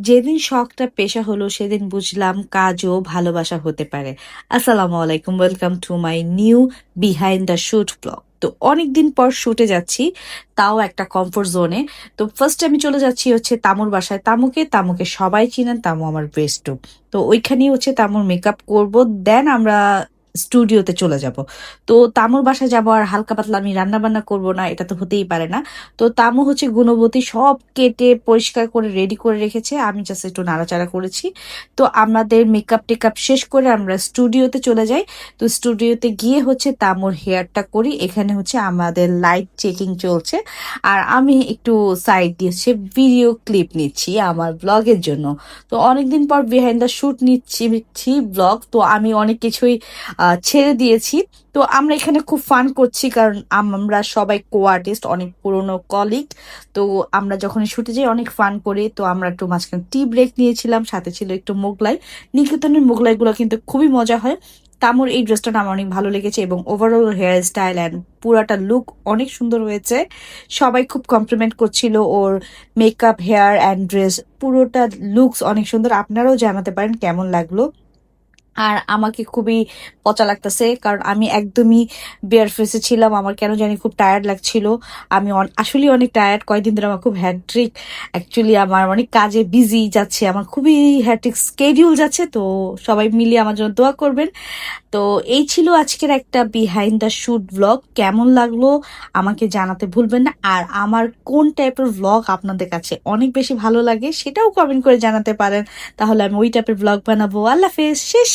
যেদিন শখটা পেশা হলো সেদিন বুঝলাম কাজও ভালোবাসা হতে পারে। আসসালামু আলাইকুম, welcome to my new behind the shoot blog. তো অনেকদিন পর শুটে যাচ্ছি, তাও একটা কমফোর্ট জোনে। তো ফার্স্ট আমি চলে যাচ্ছি হচ্ছে তামুর বাসায়। তামুকে সবাই চিনেন, তামু আমার বেস্ট। তো ওইখানেই হচ্ছে তামুর মেকআপ করব, দেন আমরা স্টুডিওতে চলে যাব। তো তামুর বাসায় যাব আর হালকা পাতলা আমি রান্না বান্না করবো না, এটা তো হতেই পারে না। তো তামু হচ্ছে গুণবতী সব কেটে পরিষ্কার করে রেডি করে রেখেছে, আমি জাস্ট একটু নাড়াচাড়া করেছি। তো আমাদের মেকআপ টেকআপ শেষ করে আমরা স্টুডিওতে চলে যাই। তো স্টুডিওতে গিয়ে হচ্ছে তামুর হেয়ারটা করি। এখানে হচ্ছে আমাদের লাইট চেকিং চলছে, আর আমি একটু সাইড দিয়ে হচ্ছে ভিডিও ক্লিপ নিচ্ছি আমার ব্লগের জন্য। তো অনেকদিন পর বিহাইন্ড দ্য শুট নিচ্ছি ব্লগ, তো আমি অনেক কিছুই ছেড়ে দিয়েছি। তো আমরা এখানে খুব ফান করছি, কারণ আমরা সবাই কো আর্টিস্ট, অনেক পুরনো কলিগ। তো আমরা যখন শুটে যাই অনেক ফান করি। তো আমরা একটু মাঝখানে টি ব্রেক নিয়েছিলাম, সাথে ছিল একটু মোগলাই। নিকেতনের মোগলাইগুলো কিন্তু খুবই মজা হয়। তামুর এই ড্রেসটা আমার অনেক ভালো লেগেছে, এবং ওভারঅল হেয়ার স্টাইল অ্যান্ড পুরাটা লুক অনেক সুন্দর হয়েছে। সবাই খুব কমপ্লিমেন্ট করছিল ওর মেকআপ, হেয়ার অ্যান্ড ড্রেস, পুরোটা লুকস অনেক সুন্দর। আপনারাও জানাতে পারেন কেমন লাগলো। আর আমাকে খুবই পচা লাগতেছে, কারণ আমি একদমই বেয়ার ফেসে ছিলাম, আমার কেন জানি খুব টায়ার্ড লাগছিল। আমি আসলে অনেক টায়ার্ড, কয়েকদিন ধরে আমার খুব হ্যাট্রিক, অ্যাকচুয়ালি আমার অনেক কাজে বিজি যাচ্ছে, আমার খুবই হ্যাট্রিক স্কেডিউল যাচ্ছে। তো সবাই মিলিয়ে আমার জন্য দোয়া করবেন। তো এই ছিল আজকের একটা বিহাইন্ড দ্য শুট ব্লগ। কেমন লাগলো আমাকে জানাতে ভুলবেন না, আর আমার কোন টাইপের ব্লগ আপনাদের কাছে অনেক বেশি ভালো লাগে সেটাও কমেন্ট করে জানাতে পারেন, তাহলে আমি ওই টাইপের ব্লগ বানাবো। আল্লাহ হাফেজ, শেষ।